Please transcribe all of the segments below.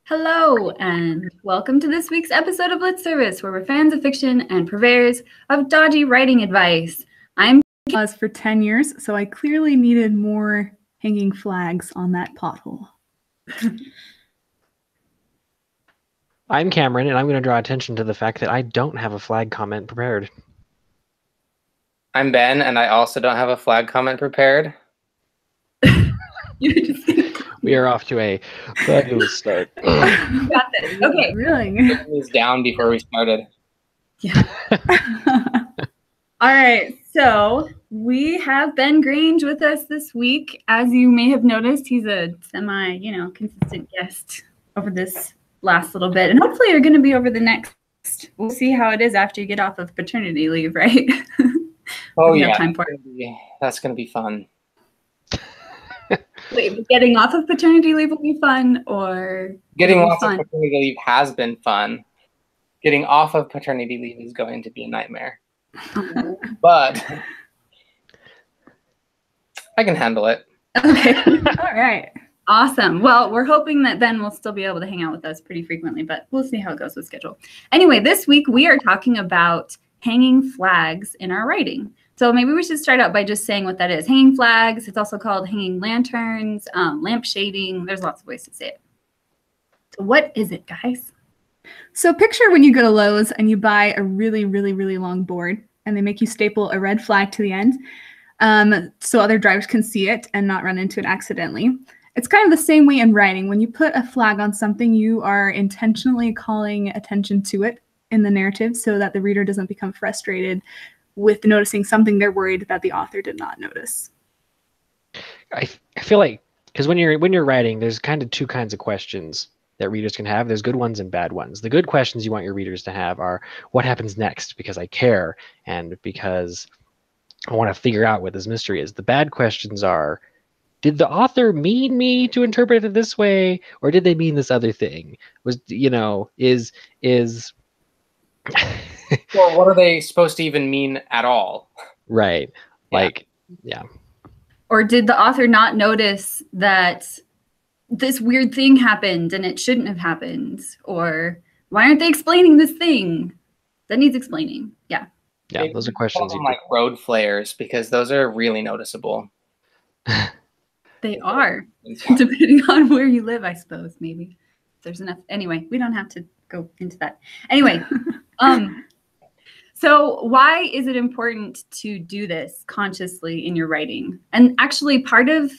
Hello, and welcome to this week's episode of Lit Service, where we're fans of fiction and purveyors of dodgy writing advice. I'm for 10 years, so I clearly needed more hanging flags on that pothole. I'm Cameron, and I'm going to draw attention to the fact that I don't have a flag comment prepared. I'm Ben, and I also don't have a flag comment prepared. We are off to a fabulous start. You got this. Okay. Really? It was down before we started. Yeah. All right. So we have Ben Grange with us this week. As you may have noticed, he's a consistent guest over this last little bit. And hopefully you're going to be over the next. We'll see how it is after you get off of paternity leave, right? Oh, yeah. Time for it. That's going to be fun. Wait, getting off of paternity leave will be fun, or getting off of paternity leave has been fun. Getting off of paternity leave is going to be a nightmare. But I can handle it. Okay. All right. Awesome. Well, we're hoping that Ben will still be able to hang out with us pretty frequently, but we'll see how it goes with schedule. Anyway, this week we are talking about hanging flags in our writing. So maybe we should start out by just saying what that is. Hanging flags, it's also called hanging lanterns, lampshading. There's lots of ways to say it. So what is it, guys? So picture when you go to Lowe's and you buy a really, really, really long board and they make you staple a red flag to the end so other drivers can see it and not run into it accidentally. It's kind of the same way in writing. When you put a flag on something, you are intentionally calling attention to it in the narrative so that the reader doesn't become frustrated with noticing something they're worried that the author did not notice. I feel like, because when you're writing, there's kind of two kinds of questions that readers can have. There's good ones and bad ones. The good questions you want your readers to have are, what happens next? Because I care, and because I want to figure out what this mystery is. The bad questions are, did the author mean me to interpret it this way, or did they mean this other thing? Well, what are they supposed to even mean at all? Right. Yeah. Or did the author not notice that this weird thing happened and it shouldn't have happened? Or why aren't they explaining this thing that needs explaining? Yeah. Yeah, those are questions. Like road flares, because those are really noticeable. They are, depending on where you live, I suppose, maybe. There's enough. Anyway, we don't have to go into that. Anyway, so why is it important to do this consciously in your writing? And actually, part of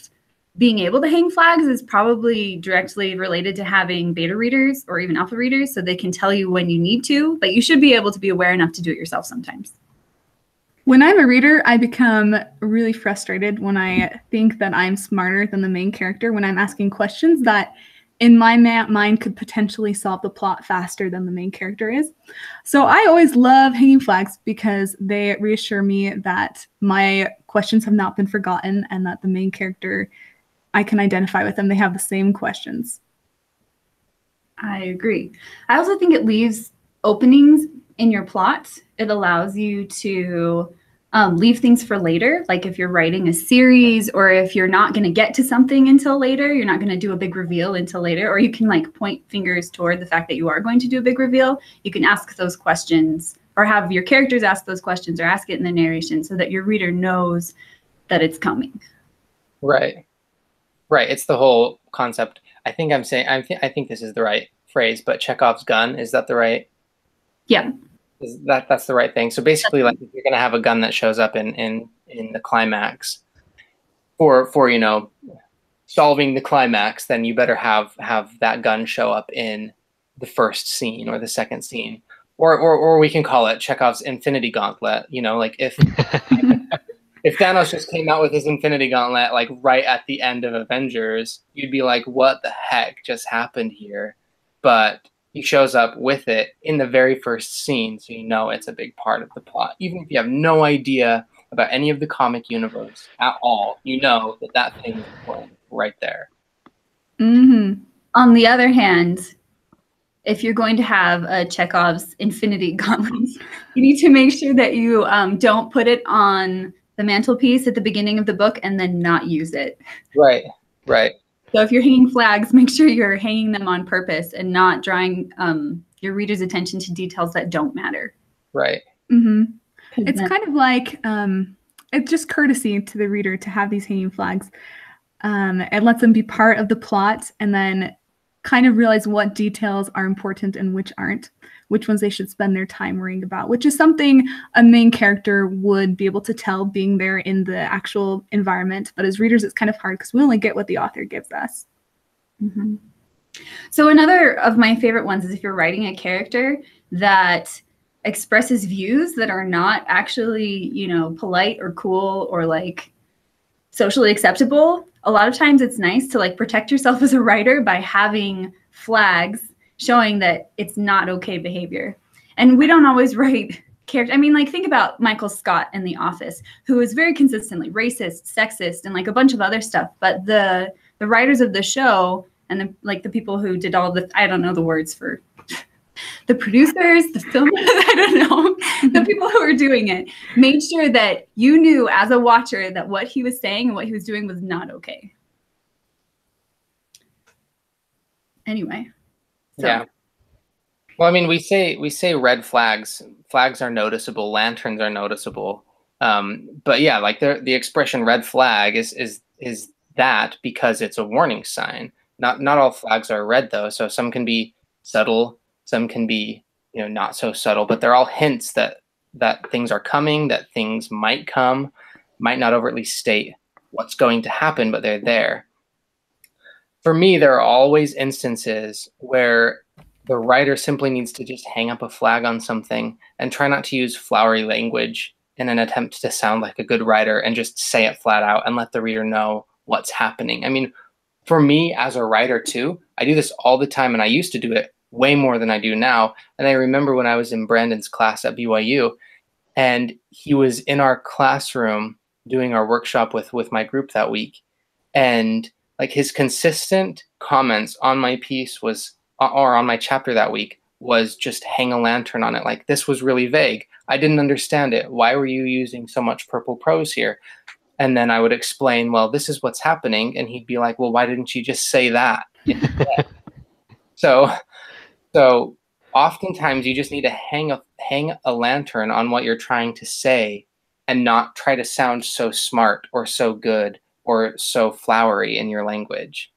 being able to hang flags is probably directly related to having beta readers or even alpha readers, so they can tell you when you need to, but you should be able to be aware enough to do it yourself sometimes. When I'm a reader, I become really frustrated when I think that I'm smarter than the main character, when I'm asking questions that in my mind could potentially solve the plot faster than the main character is. So I always love hanging flags because they reassure me that my questions have not been forgotten and that the main character, I can identify with them. They have the same questions. I agree. I also think it leaves openings in your plot. It allows you to leave things for later. Like if you're writing a series, or if you're not going to get to something until later, you're not going to do a big reveal until later, or you can like point fingers toward the fact that you are going to do a big reveal. You can ask those questions, or have your characters ask those questions, or ask it in the narration so that your reader knows that it's coming. Right. It's the whole concept. I think this is the right phrase, but Chekhov's gun, is that the right? Yeah. That's the right thing. So basically, like, if you're going to have a gun that shows up in the climax for solving the climax, then you better have that gun show up in the first scene or the second scene, or we can call it Chekhov's Infinity Gauntlet. Like if Thanos just came out with his Infinity Gauntlet like right at the end of Avengers, you'd be like, what the heck just happened here? But he shows up with it in the very first scene, so you know it's a big part of the plot. Even if you have no idea about any of the comic universe at all, you know that thing is important right there. Mm-hmm. On the other hand, if you're going to have a Chekhov's Infinity Gauntlet, you need to make sure that you don't put it on the mantelpiece at the beginning of the book and then not use it. Right. So if you're hanging flags, make sure you're hanging them on purpose and not drawing your reader's attention to details that don't matter. Right. Mm-hmm. It's kind of like it's just courtesy to the reader to have these hanging flags. It lets them be part of the plot and then kind of realize what details are important and which aren't, which ones they should spend their time worrying about, which is something a main character would be able to tell being there in the actual environment. But as readers, it's kind of hard because we only get what the author gives us. Mm-hmm. So another of my favorite ones is if you're writing a character that expresses views that are not actually, you know, polite or cool or like socially acceptable. A lot of times it's nice to like protect yourself as a writer by having flags showing that it's not okay behavior. And we don't always write character. I mean, like think about Michael Scott in The Office, who is very consistently racist, sexist, and like a bunch of other stuff. But the writers of the show and the people who did all the, I don't know the words for the producers, the film, I don't know, the people who were doing it, made sure that you knew as a watcher that what he was saying and what he was doing was not okay. Anyway. So. Yeah. Well, I mean, we say red flags. Flags are noticeable. Lanterns are noticeable. But yeah, like the expression "red flag" is that because it's a warning sign. Not all flags are red though. So some can be subtle. Some can be, you know, not so subtle, but they're all hints that things are coming, that things might come, might not overtly state what's going to happen, but they're there. For me, there are always instances where the writer simply needs to just hang up a flag on something and try not to use flowery language in an attempt to sound like a good writer and just say it flat out and let the reader know what's happening. I mean, for me as a writer too, I do this all the time, and I used to do it way more than I do now. And I remember when I was in Brandon's class at BYU, and he was in our classroom doing our workshop with my group that week. And like his consistent comments on my piece was, or on my chapter that week, was just hang a lantern on it. Like, this was really vague. I didn't understand it. Why were you using so much purple prose here? And then I would explain, well, this is what's happening. And he'd be like, well, why didn't you just say that instead? So oftentimes you just need to hang a lantern on what you're trying to say and not try to sound so smart or so good or so flowery in your language.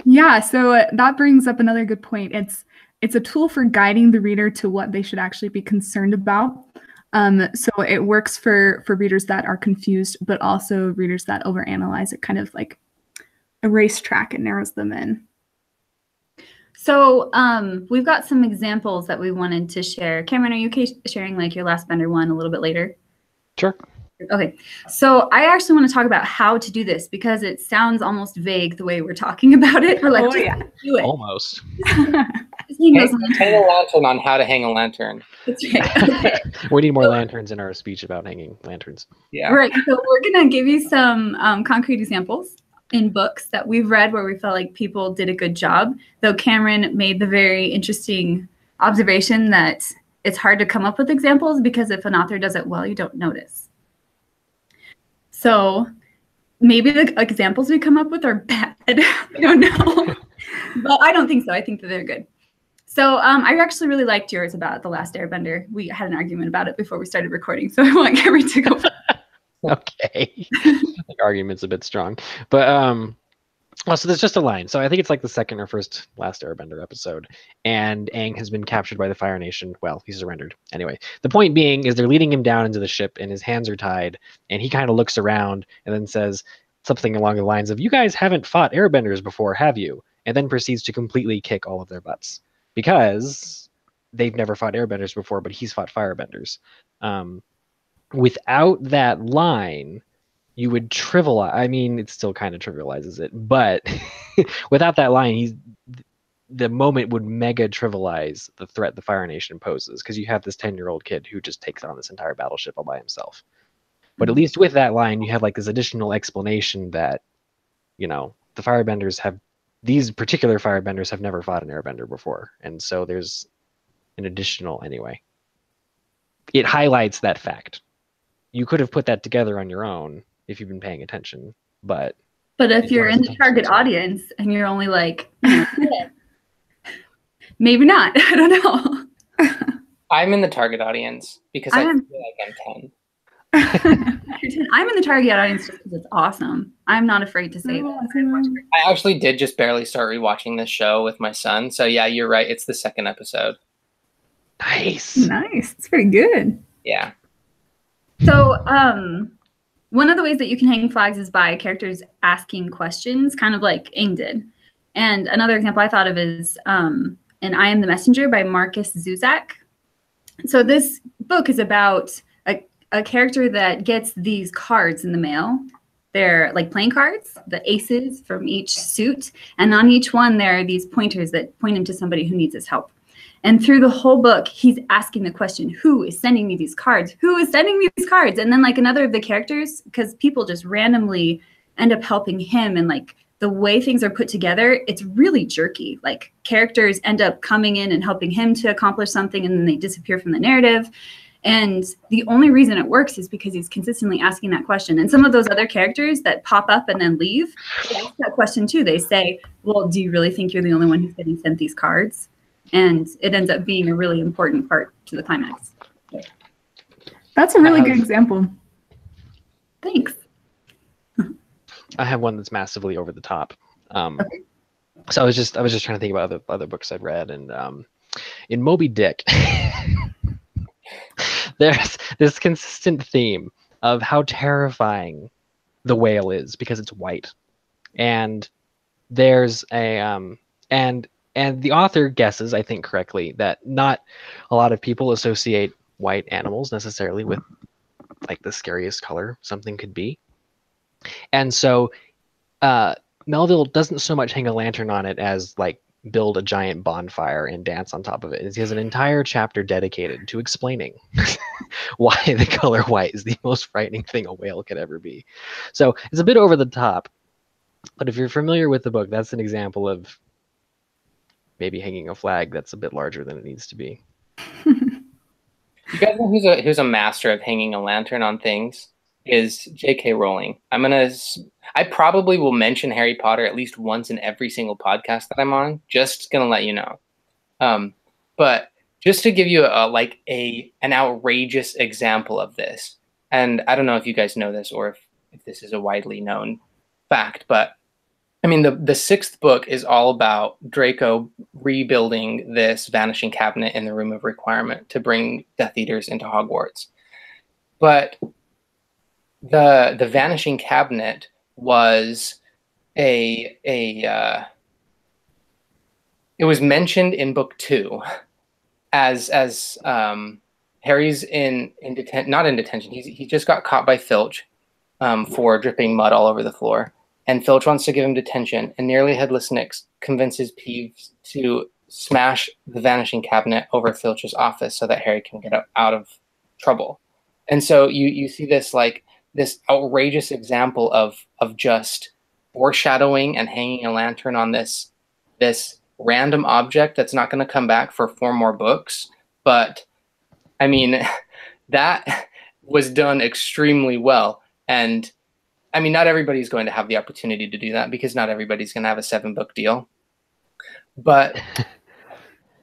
Yeah, so that brings up another good point. It's a tool for guiding the reader to what they should actually be concerned about. So it works for readers that are confused, but also readers that overanalyze it, kind of like a racetrack. It narrows them in. So we've got some examples that we wanted to share. Cameron, are you okay sharing like your last bender one a little bit later? Sure. Okay. So I actually want to talk about how to do this because it sounds almost vague the way we're talking about it. We're like, do it. Almost. Hang a lantern on how to hang a lantern. That's right. Okay. We need more lanterns in our speech about hanging lanterns. Yeah. Right. So we're going to give you some concrete examples in books that we've read where we felt like people did a good job, though Cameron made the very interesting observation that it's hard to come up with examples because if an author does it well, you don't notice. So maybe the examples we come up with are bad. I don't know. But I don't think so. I think that they're good. So I actually really liked yours about The Last Airbender. We had an argument about it before we started recording, so I want Cameron to go. Okay. The argument's a bit strong. But well, so there's just a line. So I think it's like the second or first Last Airbender episode. And Aang has been captured by the Fire Nation. Well, he's surrendered. Anyway, the point being is they're leading him down into the ship and his hands are tied. And he kind of looks around and then says something along the lines of, "You guys haven't fought airbenders before, have you?" And then proceeds to completely kick all of their butts. Because they've never fought airbenders before, but he's fought firebenders. Without that line, you would trivialize. I mean, it still kind of trivializes it, but without that line, the moment would mega trivialize the threat the Fire Nation poses, because you have this 10-year-old kid who just takes on this entire battleship all by himself. But at least with that line, you have like this additional explanation that, you know, these particular firebenders have never fought an airbender before, and so there's an additional anyway. It highlights that fact. You could have put that together on your own if you've been paying attention, but But if you're in the target audience and you're only like, maybe not. I don't know. I'm in the target audience because I feel like I'm 10. I'm in the target audience just because it's awesome. I'm not afraid to say that. I actually did just barely start rewatching this show with my son. So yeah, you're right. It's the second episode. Nice. It's pretty good. Yeah. So one of the ways that you can hang flags is by characters asking questions, kind of like Ing did. And another example I thought of is And I Am the Messenger by Marcus Zuzak. So this book is about a character that gets these cards in the mail. They're like playing cards, the aces from each suit. And on each one, there are these pointers that point him to somebody who needs his help. And through the whole book, he's asking the question, who is sending me these cards? Who is sending me these cards? And then like another of the characters, because people just randomly end up helping him, and like the way things are put together, it's really jerky. Like characters end up coming in and helping him to accomplish something, and then they disappear from the narrative. And the only reason it works is because he's consistently asking that question. And some of those other characters that pop up and then leave, they ask that question too. They say, well, do you really think you're the only one who's getting sent these cards? And it ends up being a really important part to the climax. That's a really good example. Thanks. I have one that's massively over the top. Okay. So I was just trying to think about other books I've read, and in Moby Dick, there's this consistent theme of how terrifying the whale is because it's white, and there's a and the author guesses, I think correctly, that not a lot of people associate white animals necessarily with like the scariest color something could be. And so Melville doesn't so much hang a lantern on it as like build a giant bonfire and dance on top of it. He has an entire chapter dedicated to explaining why the color white is the most frightening thing a whale could ever be. So it's a bit over the top, but if you're familiar with the book, that's an example of maybe hanging a flag that's a bit larger than it needs to be. You guys know who's a master of hanging a lantern on things? Is J.K. Rowling. I probably will mention Harry Potter at least once in every single podcast that I'm on. Just gonna let you know. But just to give you an outrageous example of this, and I don't know if you guys know this or if this is a widely known fact, but I mean the sixth book is all about Draco rebuilding this vanishing cabinet in the Room of Requirement to bring Death Eaters into Hogwarts. But the vanishing cabinet was it was mentioned in book 2 as Harry's not in detention. He just got caught by Filch for dripping mud all over the floor, and Filch wants to give him detention, and Nearly Headless Nick convinces Peeves to smash the vanishing cabinet over Filch's office so that Harry can get out of trouble. And so you see this this outrageous example of just foreshadowing and hanging a lantern on this random object that's not going to come back for 4 more books. But I mean, that was done extremely well. And I mean, not everybody's going to have the opportunity to do that because not everybody's going to have a 7-book deal. But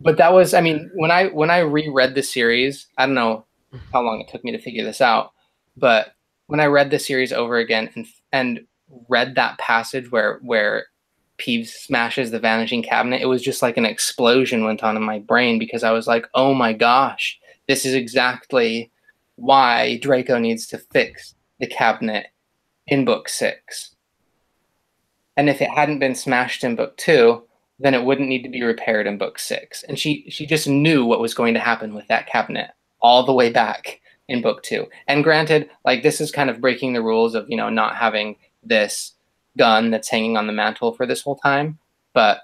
that was, I mean, when I reread the series, I don't know how long it took me to figure this out, but when I read the series over again and read that passage where Peeves smashes the vanishing cabinet, it was just like an explosion went on in my brain, because I was like, oh my gosh, this is exactly why Draco needs to fix the cabinet in book 6. And if it hadn't been smashed in book 2, then it wouldn't need to be repaired in book 6. And she just knew what was going to happen with that cabinet all the way back in book 2. And granted, like, this is kind of breaking the rules of, not having this gun that's hanging on the mantle for this whole time, but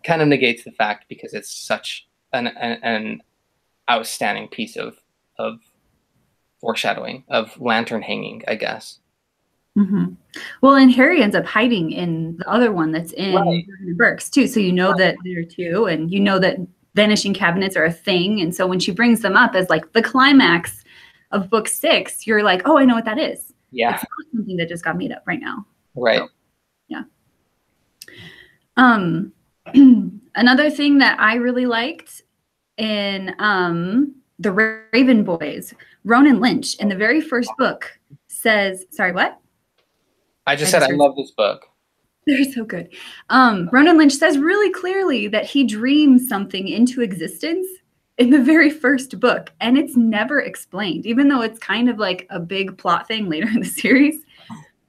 kind of negates the fact because it's such an outstanding piece of foreshadowing, of lantern hanging, I guess. Mm-hmm. Well, and Harry ends up hiding in the other one that's in Burke's too. So that there too, and that vanishing cabinets are a thing. And so when she brings them up as like the climax of book 6, you're like, oh, I know what that is. Yeah. It's not something that just got made up right now. Right. So. Another thing that I really liked in the Raven Boys, Ronan Lynch in the very first book says, sorry, what? I just said I love this book. They're so good. Ronan Lynch says really clearly that he dreams something into existence in the very first book, and it's never explained, even though it's kind of like a big plot thing later in the series.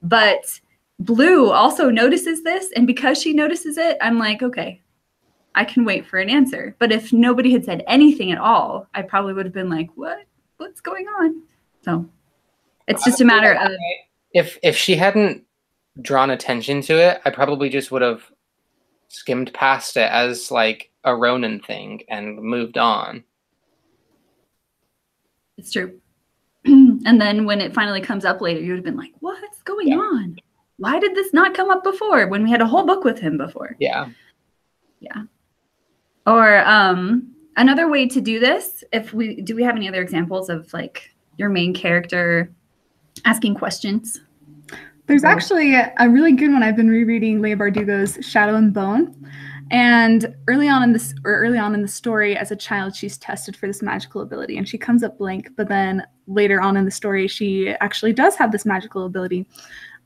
But Blue also notices this, and because she notices it, I'm like, okay, I can wait for an answer. But if nobody had said anything at all, I probably would have been like, what's going on? So it's just a matter of... If she hadn't drawn attention to it, I probably just would have skimmed past it as like a Ronin thing and moved on. It's true. And then when it finally comes up later, you would have been like, what's going on? Why did this not come up before when we had a whole book with him before? Yeah. Yeah. Or another way to do this, do we have any other examples of like your main character asking questions? There's actually a really good one. I've been rereading Leigh Bardugo's Shadow and Bone. And early on in the story, as a child, she's tested for this magical ability and she comes up blank. But then later on in the story, she actually does have this magical ability.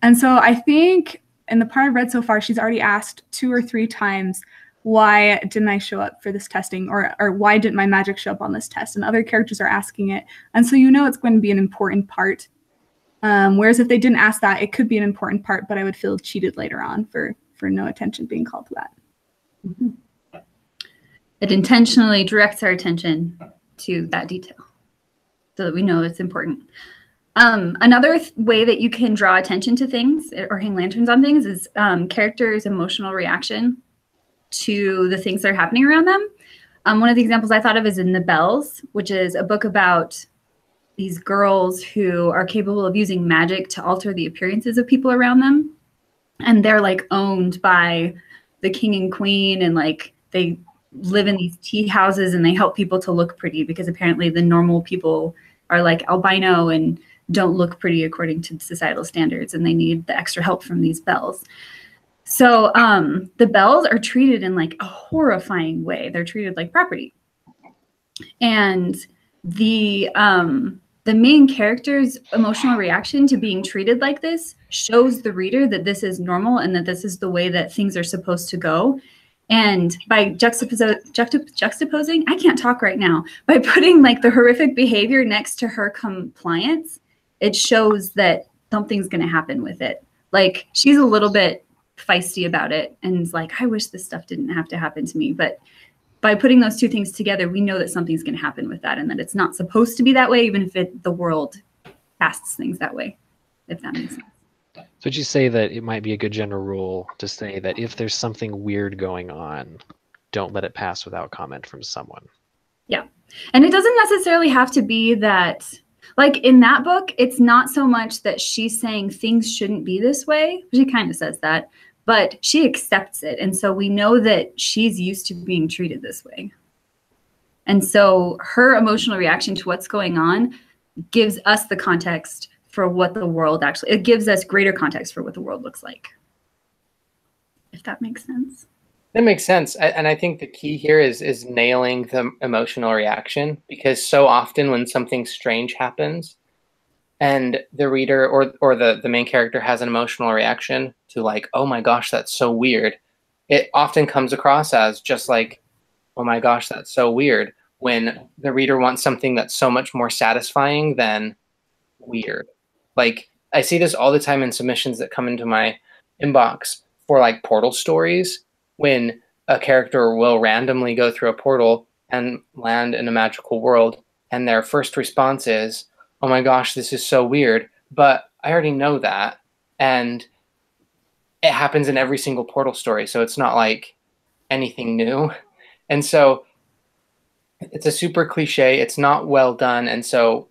And so I think in the part I've read so far, she's already asked 2 or 3 times, why didn't I show up for this testing? Or why didn't my magic show up on this test? And other characters are asking it. And so you know it's going to be an important part. Whereas if they didn't ask that, it could be an important part, but I would feel cheated later on for no attention being called to that. Mm-hmm. It intentionally directs our attention to that detail so that we know it's important. Another way that you can draw attention to things or hang lanterns on things is characters' emotional reaction to the things that are happening around them. One of the examples I thought of is in The Bells, which is a book about these girls who are capable of using magic to alter the appearances of people around them. And they're like owned by the king and queen, and like they live in these tea houses and they help people to look pretty because apparently the normal people are like albino and don't look pretty according to societal standards, and they need the extra help from these bells. So the bells are treated in like a horrifying way. They're treated like property. And the main character's emotional reaction to being treated like this shows the reader that this is normal and that this is the way that things are supposed to go. And by juxtaposing, I can't talk right now, by putting like the horrific behavior next to her compliance, it shows that something's going to happen with it. Like she's a little bit feisty about it and is like, I wish this stuff didn't have to happen to me. But by putting those two things together, we know that something's going to happen with that and that it's not supposed to be that way, even if the world casts things that way, if that makes sense. So would you say that it might be a good general rule to say that if there's something weird going on, don't let it pass without comment from someone? Yeah. And it doesn't necessarily have to be that, like in that book, it's not so much that she's saying things shouldn't be this way. She kind of says that, but she accepts it. And so we know that she's used to being treated this way. And so her emotional reaction to what's going on gives us the context for what the world actually, it gives us greater context for what the world looks like. If that makes sense. That makes sense. And I think the key here is nailing the emotional reaction, because so often when something strange happens and the reader or the main character has an emotional reaction to like, oh my gosh, that's so weird, it often comes across as just like, oh my gosh, that's so weird, when the reader wants something that's so much more satisfying than weird. Like I see this all the time in submissions that come into my inbox for like portal stories, when a character will randomly go through a portal and land in a magical world, and their first response is, oh my gosh, this is so weird, but I already know that. And it happens in every single portal story, so it's not like anything new. And so it's a super cliche, it's not well done. And so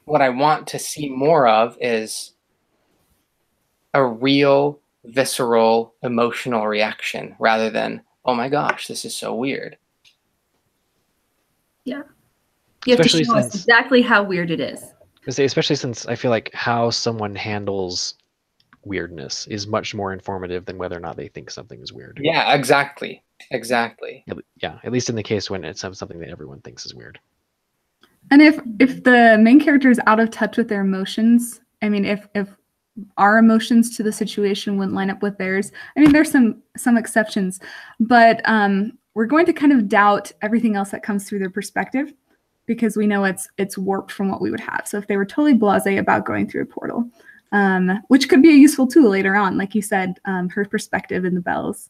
what I want to see more of is a real, visceral, emotional reaction rather than, oh my gosh, this is so weird. Yeah. You have to show us exactly how weird it is. Especially since I feel like how someone handles weirdness is much more informative than whether or not they think something is weird. Yeah, exactly. Exactly. Yeah, at least in the case when it's something that everyone thinks is weird. And if the main character is out of touch with their emotions, I mean, if our emotions to the situation wouldn't line up with theirs, I mean, there's some exceptions, but we're going to kind of doubt everything else that comes through their perspective because we know it's warped from what we would have. So if they were totally blasé about going through a portal, which could be a useful tool later on, like you said, her perspective in the bells.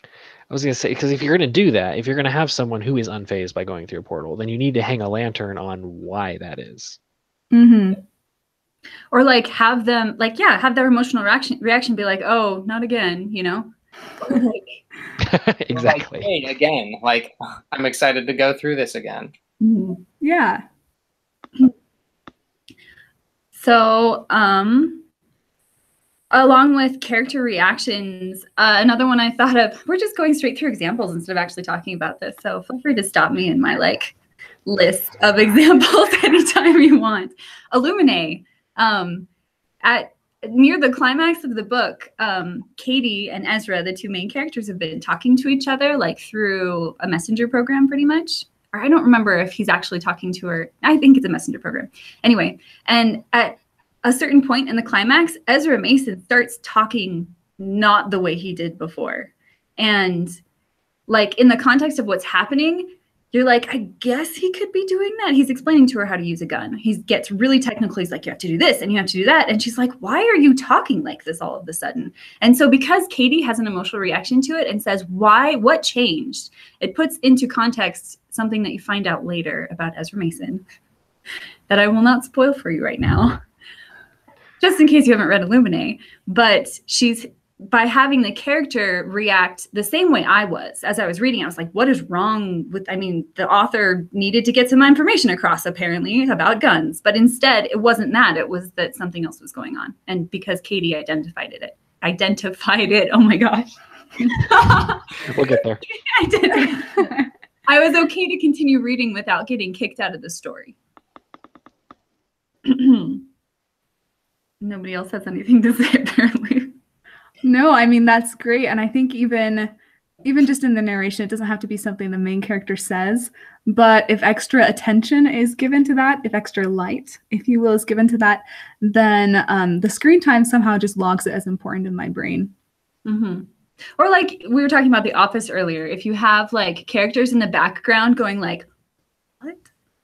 I was going to say, because if you're going to do that, if you're going to have someone who is unfazed by going through a portal, then you need to hang a lantern on why that is. Mm-hmm. Or like have them like, yeah, have their emotional reaction be like, oh, not again, you know? Exactly. Like, hey, again, like I'm excited to go through this again. Yeah. So, along with character reactions, another one I thought of, we're just going straight through examples instead of actually talking about this. So feel free to stop me in my like list of examples anytime you want. Illuminate. At near the climax of the book, Katie and Ezra, the two main characters, have been talking to each other like through a messenger program pretty much. Or I don't remember if he's actually talking to her. I think it's a messenger program. Anyway, and at a certain point in the climax, Ezra Mason starts talking not the way he did before. And like in the context of what's happening, you're like, I guess he could be doing that. He's explaining to her how to use a gun. He gets really technical. He's like, you have to do this and you have to do that. And she's like, why are you talking like this all of a sudden? And so because Katie has an emotional reaction to it and says, why, what changed? It puts into context something that you find out later about Ezra Mason that I will not spoil for you right now, just in case you haven't read Illuminate. But she's, by having the character react the same way I was as I was reading, I was like, what is wrong with, I mean, the author needed to get some information across apparently about guns, but instead it wasn't that, it was that something else was going on. And because Katie identified it, oh my gosh. We'll get there. I was okay to continue reading without getting kicked out of the story. Nobody else has anything to say apparently. No, I mean, that's great. And I think even just in the narration, it doesn't have to be something the main character says, but if extra attention is given to that, if extra light, if you will, is given to that, then the screen time somehow just logs it as important in my brain. Mm-hmm. Or like we were talking about The Office earlier, if you have like characters in the background going like, what?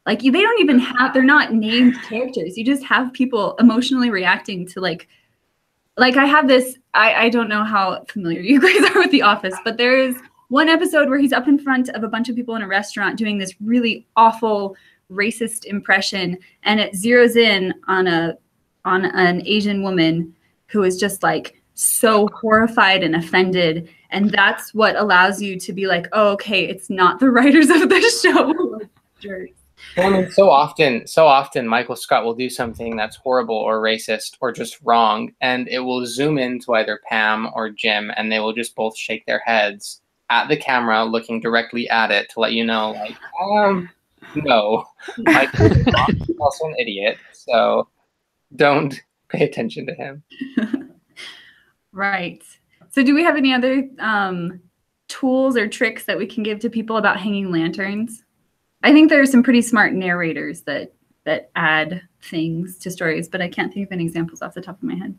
Like they don't even have, they're not named characters. You just have people emotionally reacting to like I have this, I don't know how familiar you guys are with The Office, but there is one episode where he's up in front of a bunch of people in a restaurant doing this really awful racist impression, and it zeroes in on an Asian woman who is just like so horrified and offended, and that's what allows you to be like, oh, okay, it's not the writers of the show. Jerks. Well, I mean, so often Michael Scott will do something that's horrible or racist or just wrong, and it will zoom into either Pam or Jim, and they will just both shake their heads at the camera, looking directly at it to let you know, like, no, Michael Scott is also an idiot, so don't pay attention to him. Right. So do we have any other tools or tricks that we can give to people about hanging lanterns? I think there are some pretty smart narrators that add things to stories, but I can't think of any examples off the top of my head.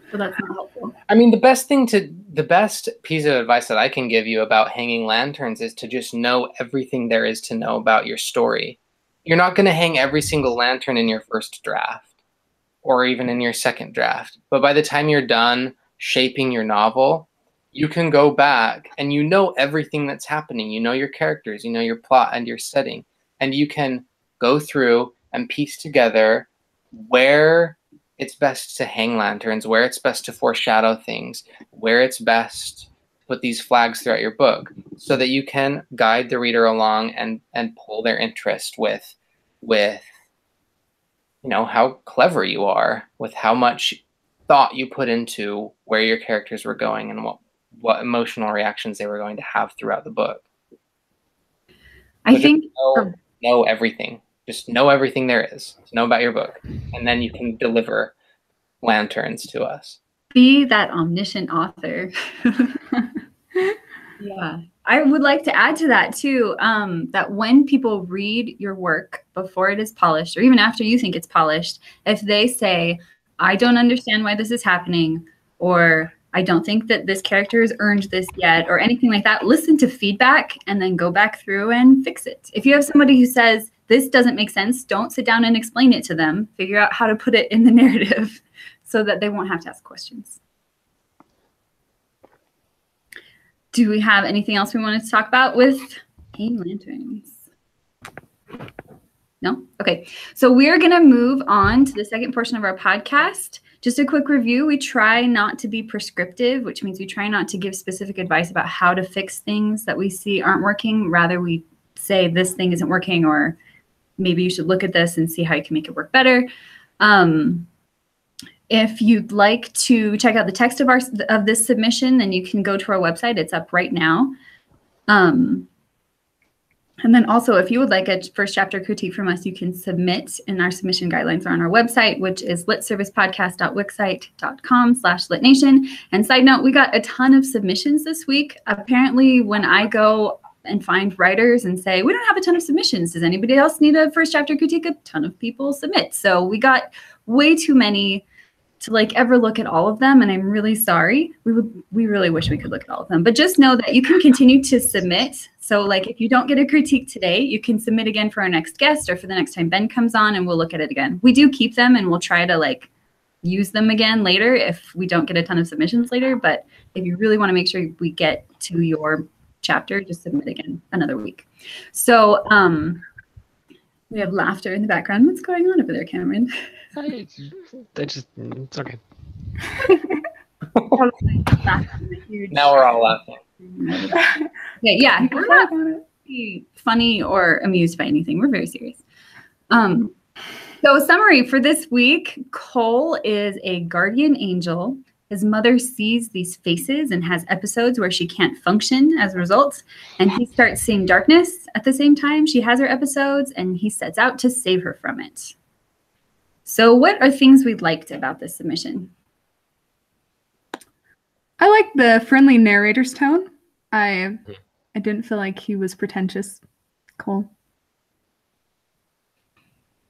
So that's not helpful. I mean, the best piece of advice that I can give you about hanging lanterns is to just know everything there is to know about your story. You're not going to hang every single lantern in your first draft or even in your second draft. But by the time you're done shaping your novel, you can go back and you know everything that's happening. You know your characters, you know your plot and your setting, and you can go through and piece together where it's best to hang lanterns, where it's best to foreshadow things, where it's best to put these flags throughout your book so that you can guide the reader along and pull their interest with you know, how clever you are, with how much thought you put into where your characters were going and what emotional reactions they were going to have throughout the book. I think know everything. Just know everything there is to know about your book, and then you can deliver lanterns to us. Be that omniscient author. Yeah. I would like to add to that too, that when people read your work before it is polished, or even after you think it's polished, if they say, I don't understand why this is happening, or I don't think that this character has earned this yet, or anything like that, listen to feedback and then go back through and fix it. If you have somebody who says, this doesn't make sense, don't sit down and explain it to them. Figure out how to put it in the narrative so that they won't have to ask questions. Do we have anything else we wanted to talk about with Pain Lanterns? No? Okay. So we're going to move on to the second portion of our podcast. Just a quick review. We try not to be prescriptive, which means we try not to give specific advice about how to fix things that we see aren't working. Rather, we say this thing isn't working, or maybe you should look at this and see how you can make it work better. If you'd like to check out the text of this submission, then you can go to our website. It's up right now. And then also, if you would like a first chapter critique from us, you can submit, and our submission guidelines are on our website, which is litservicepodcast.wixsite.com/litnation. And side note, we got a ton of submissions this week. Apparently, when I go and find writers and say, we don't have a ton of submissions, does anybody else need a first chapter critique? A ton of people submit. So we got way too many to ever look at all of them, and I'm really sorry. We really wish we could look at all of them, but just know that you can continue to submit. So if you don't get a critique today, you can submit again for our next guest or for the next time Ben comes on, and we'll look at it again. We do keep them, and we'll try to use them again later if we don't get a ton of submissions later. But if you really want to make sure we get to your chapter, just submit again another week. So we have laughter in the background. What's going on over there, Cameron? It's okay. Now we're all laughing. Okay, yeah, we're not funny or amused by anything. We're very serious. So summary for this week, Cole is a guardian angel. His mother sees these faces and has episodes where she can't function as a result. And he starts seeing darkness at the same time she has her episodes, and he sets out to save her from it. So what are things we liked about this submission? I like the friendly narrator's tone. I didn't feel like he was pretentious. Cool.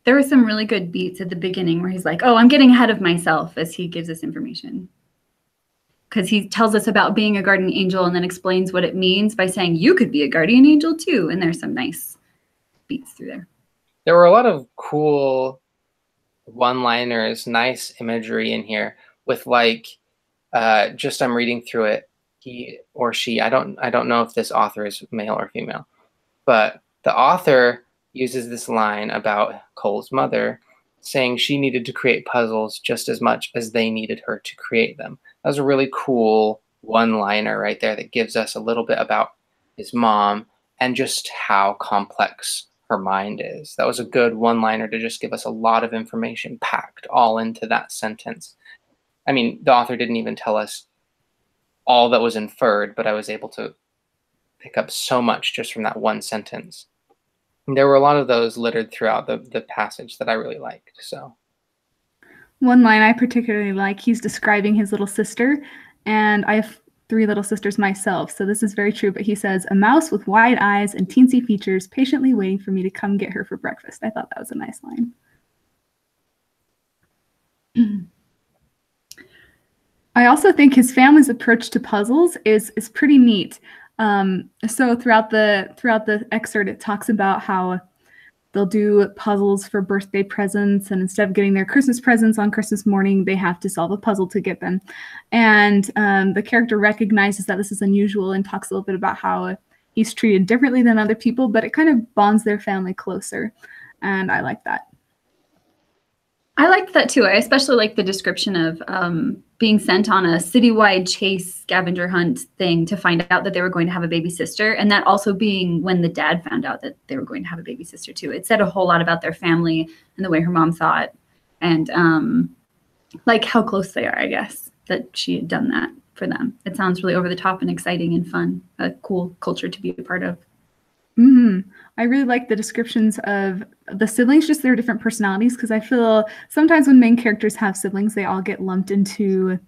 There were some really good beats at the beginning where he's like, oh, I'm getting ahead of myself as he gives us information. Because he tells us about being a guardian angel and then explains what it means by saying you could be a guardian angel too. And there's some nice beats through there. There were a lot of cool one-liners, nice imagery in here with just I'm reading through it, he or she, I don't know if this author is male or female, but the author uses this line about Cole's mother saying she needed to create puzzles just as much as they needed her to create them. That was a really cool one-liner right there that gives us a little bit about his mom and just how complex her mind is. That was a good one-liner to just give us a lot of information packed all into that sentence. I mean, the author didn't even tell us all that was inferred, but I was able to pick up so much just from that one sentence. And there were a lot of those littered throughout the passage that I really liked. So, one line I particularly like, he's describing his little sister, and I have 3 little sisters myself, so this is very true, but he says, a mouse with wide eyes and teensy features patiently waiting for me to come get her for breakfast. I thought that was a nice line. I also think his family's approach to puzzles is pretty neat. So throughout the excerpt, it talks about how they'll do puzzles for birthday presents, and instead of getting their Christmas presents on Christmas morning, they have to solve a puzzle to get them. And the character recognizes that this is unusual and talks a little bit about how he's treated differently than other people, but it kind of bonds their family closer. And I like that. I liked that too. I especially like the description of being sent on a citywide chase scavenger hunt thing to find out that they were going to have a baby sister, and that also being when the dad found out that they were going to have a baby sister too. It said a whole lot about their family and the way her mom saw it, and how close they are, I guess, that she had done that for them. It sounds really over the top and exciting and fun, a cool culture to be a part of. I really like the descriptions of the siblings, just their different personalities, because I feel sometimes when main characters have siblings, they all get lumped into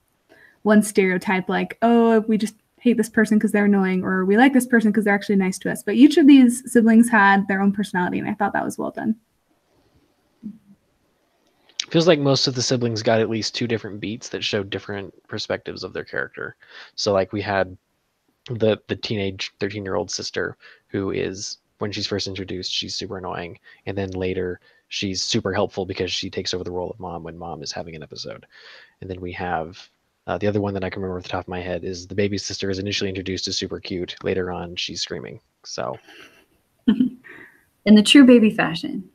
one stereotype, like, oh, we just hate this person because they're annoying, or we like this person because they're actually nice to us. But each of these siblings had their own personality, and I thought that was well done. Feels like most of the siblings got at least 2 different beats that showed different perspectives of their character. So like we had the teenage 13-year-old sister who is, when she's first introduced, she's super annoying, and then later she's super helpful because she takes over the role of mom when mom is having an episode. And then we have the other one that I can remember off the top of my head is the baby sister is initially introduced as super cute. Later on, she's screaming. So in the true baby fashion.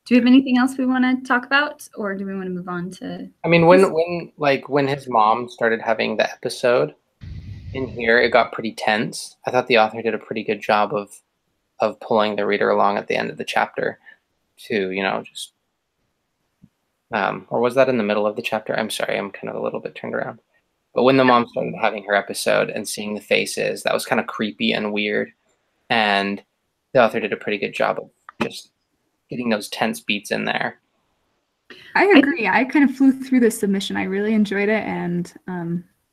Do we have anything else we want to talk about, or do we want to move on to? I mean, when his mom started having the episode in here, it got pretty tense. I thought the author did a pretty good job of pulling the reader along at the end of the chapter to, you know, just or was that in the middle of the chapter? I'm sorry, I'm kind of a little bit turned around. But when the mom started having her episode and seeing the faces, that was kind of creepy and weird. And the author did a pretty good job of just getting those tense beats in there. I agree. I kind of flew through this submission. I really enjoyed it, and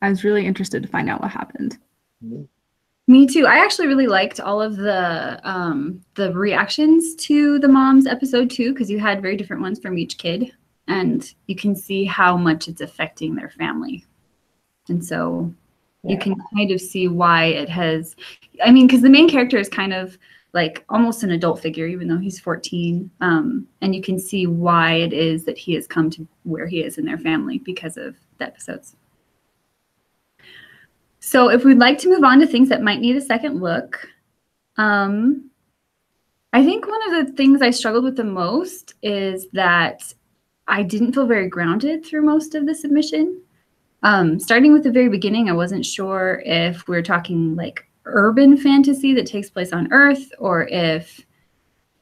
I was really interested to find out what happened. Me too. I actually really liked all of the reactions to the mom's episode too, because you had very different ones from each kid, and you can see how much it's affecting their family. And so you can kind of see why it has, I mean, because the main character is kind of like almost an adult figure, even though he's 14. And you can see why it is that he has come to where he is in their family because of the episodes. So if we'd like to move on to things that might need a second look, I think one of the things I struggled with the most is that I didn't feel very grounded through most of the submission. Starting with the very beginning, I wasn't sure if we're talking like urban fantasy that takes place on Earth or if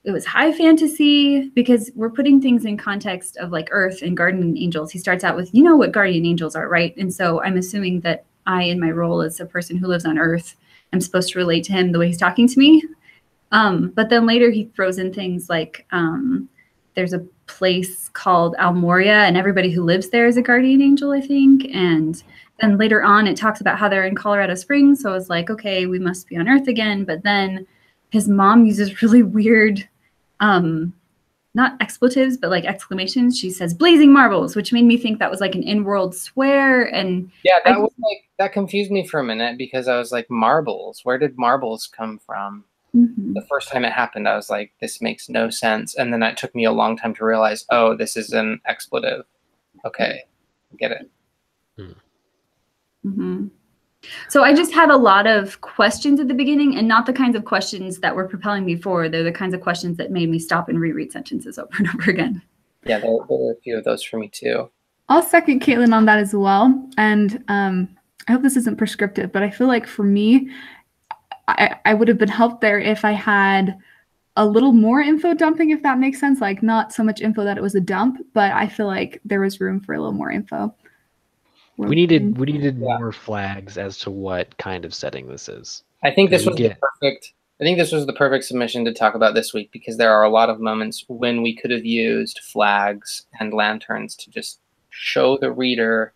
it was high fantasy, because we're putting things in context of like Earth and guardian angels. He starts out with, you know what guardian angels are, right? And so I'm assuming that I, in my role as a person who lives on Earth, I'm supposed to relate to him the way he's talking to me. But then later he throws in things like there's a place called Almoria, and everybody who lives there is a guardian angel, I think. And then later on, it talks about how they're in Colorado Springs. So I was like, okay, we must be on Earth again. But then his mom uses really weird, not expletives, but like exclamations. She says blazing marbles, which made me think that was like an in-world swear. And yeah, that confused me for a minute, because I was like, marbles, where did marbles come from? The first time it happened, I was like, this makes no sense. And then it took me a long time to realize, oh, this is an expletive. Okay, get it. So I just had a lot of questions at the beginning, and not the kinds of questions that were propelling me forward. They're the kinds of questions that made me stop and reread sentences over and over again. Yeah, there were a few of those for me too. I'll second Caitlin on that as well. And I hope this isn't prescriptive, but I feel like for me, I would have been helped there if I had a little more info dumping, if that makes sense. Like not so much info that it was a dump, but I feel like there was room for a little more info. We needed more flags as to what kind of setting this is. I think this was the perfect submission to talk about this week, because there are a lot of moments when we could have used flags and lanterns to just show the reader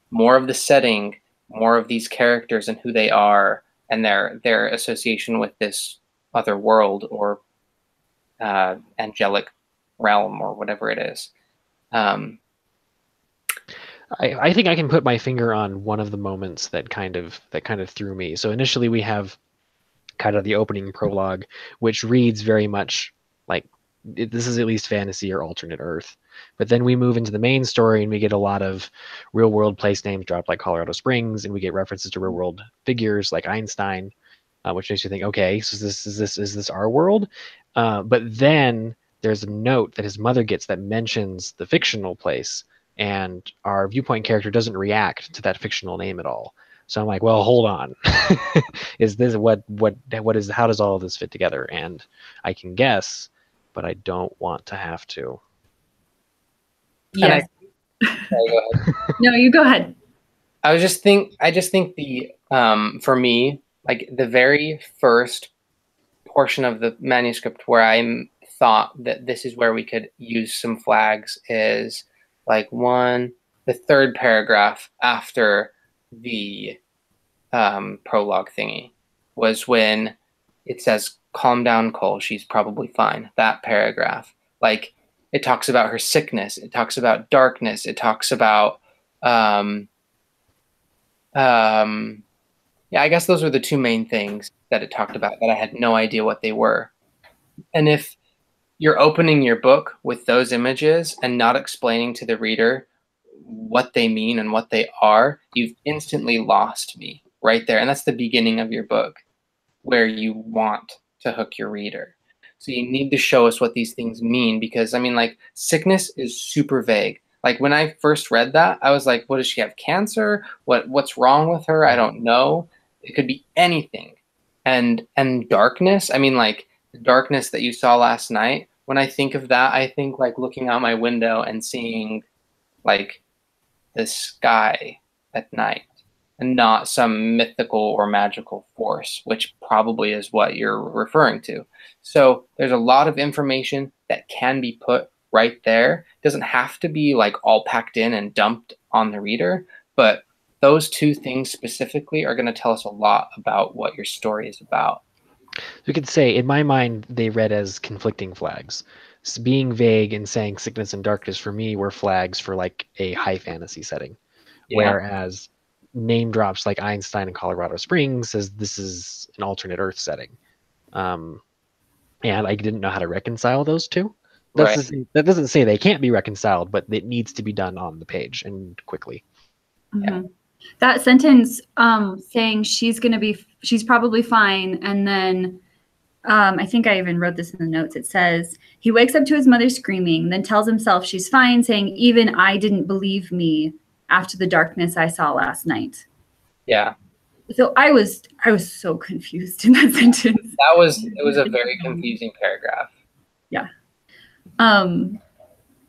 more of the setting, more of these characters and who they are, and their association with this other world or angelic realm or whatever it is. I think I can put my finger on one of the moments that kind of threw me. So initially we have kind of the opening prologue, which reads very much like this is at least fantasy or alternate Earth. But then we move into the main story and we get a lot of real world place names dropped like Colorado Springs, and we get references to real world figures like Einstein, which makes you think, okay, so is this our world? But then there's a note that his mother gets that mentions the fictional place, and our viewpoint character doesn't react to that fictional name at all. So I'm like, well, hold on. Is this how does all of this fit together? And I can guess, but I don't want to have to. Yes. Sorry, go ahead. No, you go ahead. I just think the for me, like the very first portion of the manuscript where I thought that this is where we could use some flags is like the third paragraph after the prologue thingy was when it says, "Calm down, Cole, she's probably fine." That paragraph, like, it talks about her sickness, it talks about darkness, it talks about yeah, I guess those were the two main things that it talked about that I had no idea what they were. And if you're opening your book with those images and not explaining to the reader what they mean and what they are, you've instantly lost me right there. And that's the beginning of your book, where you want to hook your reader. So you need to show us what these things mean, because I mean, like, sickness is super vague. Like, when I first read that, I was like, what, does she have cancer? What's wrong with her? I don't know. It could be anything. And darkness, I mean, like, the darkness that you saw last night, when I think of that, I think like looking out my window and seeing like the sky at night, and not some mythical or magical force, which probably is what you're referring to. So there's a lot of information that can be put right there. It doesn't have to be like all packed in and dumped on the reader, but those two things specifically are going to tell us a lot about what your story is about. We could say, in my mind, they read as conflicting flags. So being vague and saying sickness and darkness for me were flags for like a high fantasy setting. Yeah. Whereas name drops like Einstein and Colorado Springs says this is an alternate Earth setting. And I didn't know how to reconcile those two. Right. That doesn't say they can't be reconciled, but it needs to be done on the page and quickly. Yeah. That sentence saying she's probably fine, and then I think I even wrote this in the notes. It says he wakes up to his mother screaming, then tells himself she's fine, saying, "Even I didn't believe me after the darkness I saw last night." Yeah. So I was so confused in that sentence. It was a very confusing paragraph. Yeah. I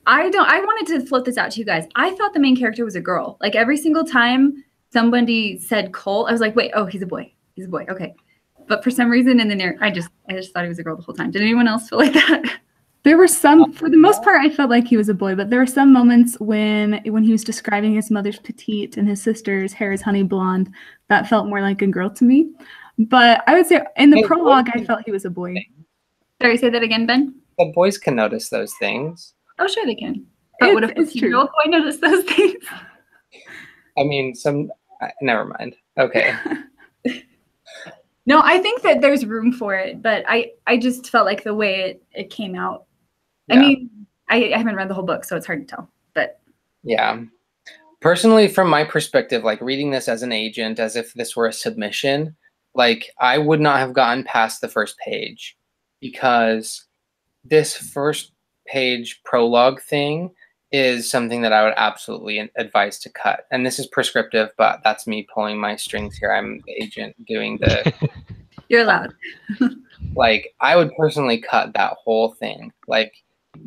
wanted to float this out to you guys. I thought the main character was a girl. Like, every single time somebody said Cole, I was like, wait, oh, he's a boy. He's a boy. Okay. But for some reason in the narrative, I just thought he was a girl the whole time. Did anyone else feel like that? There were some, for the most part, I felt like he was a boy, but there were some moments when he was describing his mother's petite and his sister's hair is honey blonde, that felt more like a girl to me. But I would say in the prologue, I felt he was a boy. Sorry, say that again, Ben? But boys can notice those things. Oh, sure they can. But what if a 15-year-old boy noticed those things? I mean, never mind. Okay. No, I think that there's room for it, but I just felt like the way it came out. Yeah. I mean, I haven't read the whole book, so it's hard to tell. But yeah. Personally, from my perspective, like, reading this as an agent, as if this were a submission, like, I would not have gotten past the first page, because this first page prologue thing is something that I would absolutely advise to cut. And this is prescriptive, but that's me pulling my strings here. I'm the agent doing the... You're allowed. Like, I would personally cut that whole thing. Like,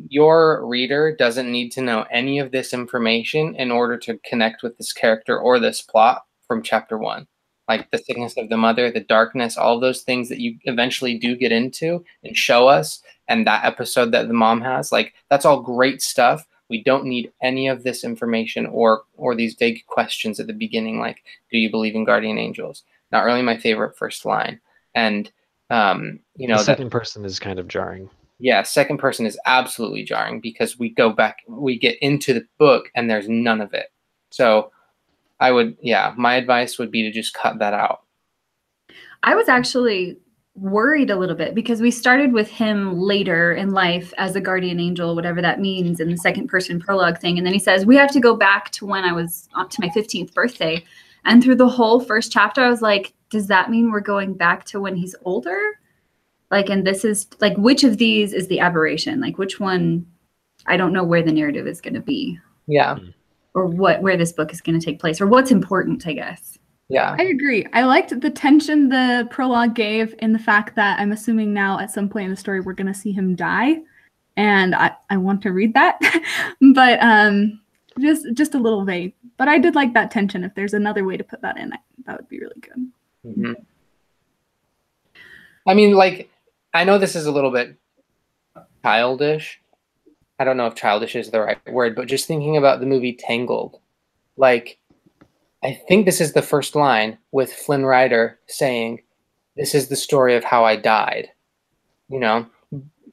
your reader doesn't need to know any of this information in order to connect with this character or this plot from chapter 1. Like, the sickness of the mother, the darkness, all of those things that you eventually do get into and show us, and that episode that the mom has, like, that's all great stuff. We don't need any of this information or these vague questions at the beginning, like, do you believe in guardian angels? Not really my favorite first line. And, you know, the second person is kind of jarring. Yeah, second person is absolutely jarring, because we go back, we get into the book, and there's none of it. So my advice would be to just cut that out. I was actually worried a little bit, because we started with him later in life as a guardian angel, whatever that means, in the second person prologue thing. And then he says, we have to go back to when I was up to my 15th birthday. And through the whole first chapter, I was like, does that mean we're going back to when he's older? Like, and this is like, which of these is the aberration? Like, which one? I don't know where the narrative is going to be. Yeah. Or where this book is going to take place, or what's important, I guess. Yeah. I agree. I liked the tension the prologue gave in the fact that I'm assuming now at some point in the story we're going to see him die. And I want to read that. But just a little vague. But I did like that tension. If there's another way to put that in, that would be really good. Mm-hmm. I mean, like, I know this is a little bit childish. I don't know if childish is the right word, but just thinking about the movie Tangled, like, I think this is the first line with Flynn Rider saying, "This is the story of how I died," you know,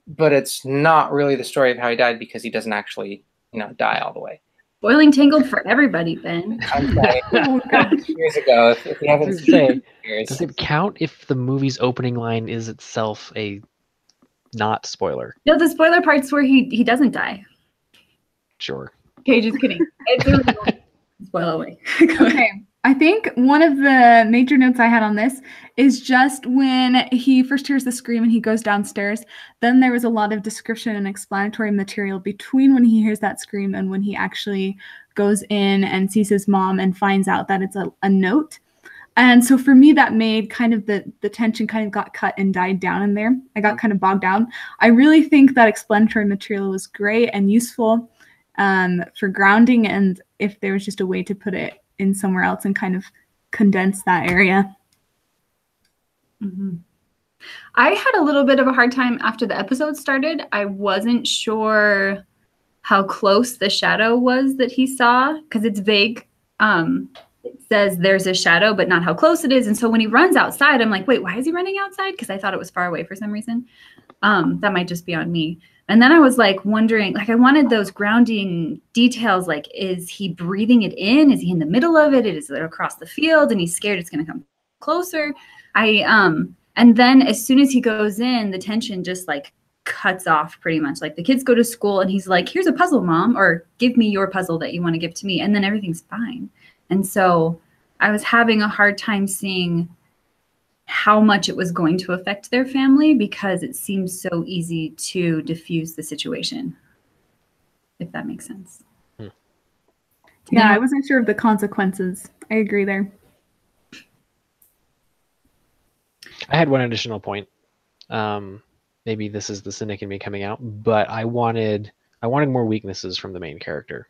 but it's not really the story of how he died because he doesn't actually, die all the way. Boiling Tangled for everybody, Ben. I'm sorry. Oh gosh. Years ago, if you haven't Does it seen say, it, years. does it count if the movie's opening line is itself a not spoiler? No, the spoiler part's where he doesn't die. Sure. Okay, just kidding. It's really not spoil away. Go ahead. Okay. I think one of the major notes I had on this is just when he first hears the scream and he goes downstairs, then there was a lot of description and explanatory material between when he hears that scream and when he actually goes in and sees his mom and finds out that it's a note. And so for me, that made kind of the tension kind of got cut and died down in there. I got kind of bogged down. I really think that explanatory material was great and useful for grounding, and if there was just a way to put it in somewhere else and kind of condense that area. Mm-hmm. I had a little bit of a hard time after the episode started. I wasn't sure how close the shadow was that he saw because it's vague. It says there's a shadow, but not how close it is. And so when he runs outside, I'm like, wait, why is he running outside? Because I thought it was far away for some reason. That might just be on me. And then I was like wondering, like I wanted those grounding details. Like, is he breathing it in? Is he in the middle of it? Is it across the field? And he's scared it's going to come closer. And then as soon as he goes in, the tension just like cuts off pretty much. Like the kids go to school and he's like, here's a puzzle, Mom, or give me your puzzle that you want to give to me. And then everything's fine. And so I was having a hard time seeing how much it was going to affect their family because it seems so easy to diffuse the situation, if that makes sense. Yeah, I wasn't sure of the consequences. I agree there. I had one additional point. Maybe this is the cynic in me coming out, but I wanted more weaknesses from the main character,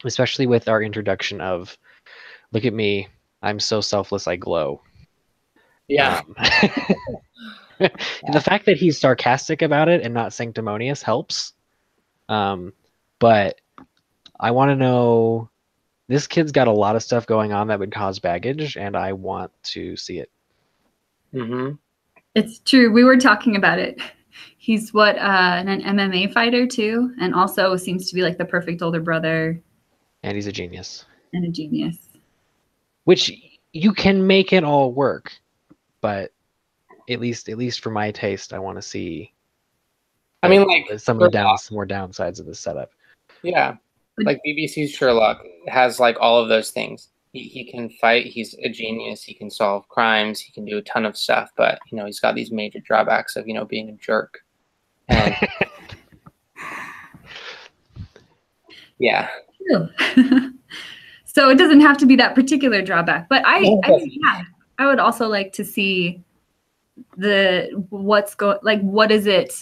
especially with our introduction of, look at me, I'm so selfless, I glow. Yeah. The fact that he's sarcastic about it and not sanctimonious helps. But I want to know, this kid's got a lot of stuff going on that would cause baggage, and I want to see it. Mm-hmm. It's true. We were talking about it. He's an MMA fighter too, and also seems to be like the perfect older brother. And he's a genius. And a genius. Which you can make it all work, but at least for my taste, I want to see. I mean, like some of the more downsides of this setup. Yeah, like BBC's Sherlock has like all of those things. He can fight. He's a genius. He can solve crimes. He can do a ton of stuff. But he's got these major drawbacks of being a jerk. And yeah. So it doesn't have to be that particular drawback, but I would also like to see what is it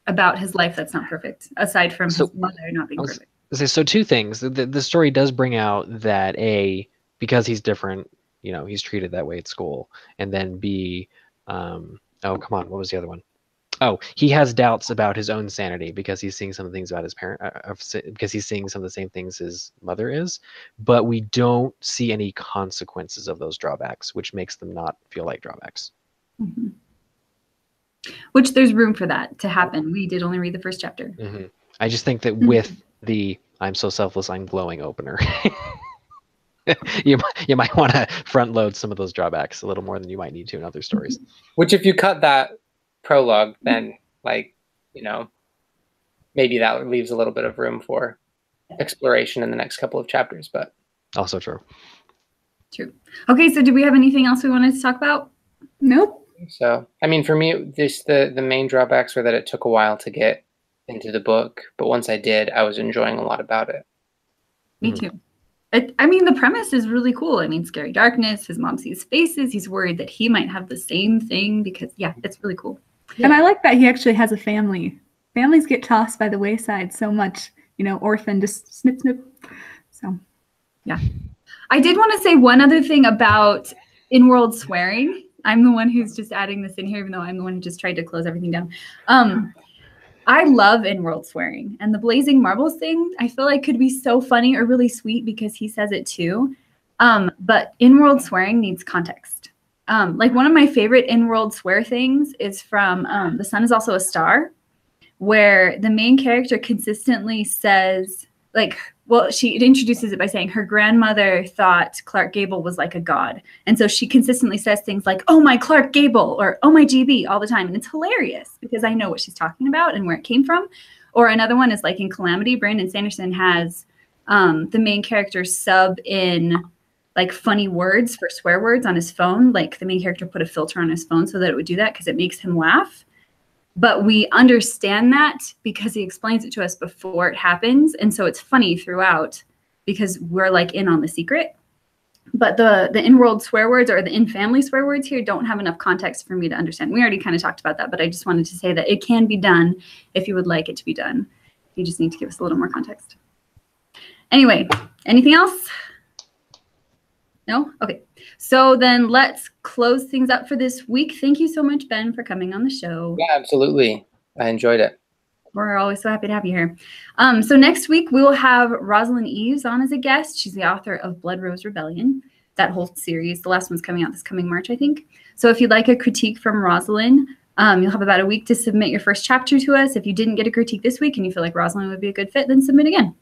about his life that's not perfect aside from his mother not being perfect. So two things. The story does bring out that because he's different, he's treated that way at school, and then B, oh come on, what was the other one? Oh, he has doubts about his own sanity because he's seeing some of the things about his parent, because he's seeing some of the same things his mother is, but we don't see any consequences of those drawbacks, which makes them not feel like drawbacks. Mm-hmm. Which there's room for that to happen. We did only read the first chapter. Mm-hmm. I just think that with the "I'm so selfless, I'm glowing" opener, you might want to front load some of those drawbacks a little more than you might need to in other stories. Which, if you cut that prologue, then maybe that leaves a little bit of room for exploration in the next couple of chapters. But also true. Okay, so do we have anything else we wanted to talk about? Nope. So I mean, for me, the main drawbacks were that it took a while to get into the book, but once I did, I was enjoying a lot about it. Me too. I mean, the premise is really cool. I mean, scary darkness, his mom sees faces, he's worried that he might have the same thing because, it's really cool. And I like that he actually has a family. Families get tossed by the wayside so much, orphan, just snip, snip. So, yeah. I did want to say one other thing about in-world swearing. I'm the one who's just adding this in here, even though I'm the one who just tried to close everything down. I love in-world swearing, and the blazing marbles thing, I feel like could be so funny or really sweet because he says it too. But in-world swearing needs context. Like one of my favorite in-world swear things is from The Sun is Also a Star, where the main character consistently says, like, well, she introduces it by saying her grandmother thought Clark Gable was like a god. And so she consistently says things like, oh, my Clark Gable, or oh, my GB all the time. And it's hilarious because I know what she's talking about and where it came from. Or another one is like in Calamity, Brandon Sanderson has the main character sub in like funny words for swear words on his phone. Like the main character put a filter on his phone so that it would do that because it makes him laugh. But we understand that because he explains it to us before it happens. And so it's funny throughout because we're like in on the secret. But the in-world swear words or the in-family swear words here don't have enough context for me to understand. We already kind of talked about that, but I just wanted to say that it can be done if you would like it to be done. You just need to give us a little more context. Anyway, anything else? No? Okay. So then let's close things up for this week. Thank you so much, Ben, for coming on the show. Yeah, absolutely. I enjoyed it. We're always so happy to have you here. So next week, we will have Rosalind Eves on as a guest. She's the author of Blood Rose Rebellion, that whole series. The last one's coming out this coming March, I think. So if you'd like a critique from Rosalind, you'll have about a week to submit your first chapter to us. If you didn't get a critique this week and you feel like Rosalind would be a good fit, then submit again.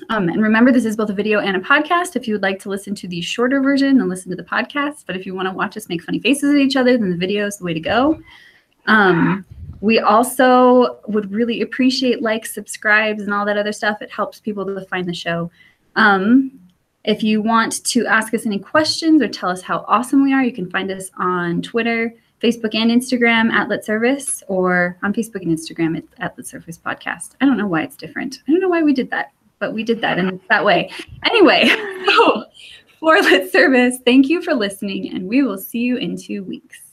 And remember, this is both a video and a podcast. If you would like to listen to the shorter version, then listen to the podcast. But if you want to watch us make funny faces at each other, then the video is the way to go. We also would really appreciate likes, subscribes, and all that other stuff. It helps people to find the show. If you want to ask us any questions or tell us how awesome we are, you can find us on Twitter, Facebook, and Instagram at Lit Service, or on Facebook and Instagram at Lit Service Podcast. I don't know why it's different. I don't know why we did that, but we did that in that way. Anyway, so for Lit Service, thank you for listening, and we will see you in 2 weeks.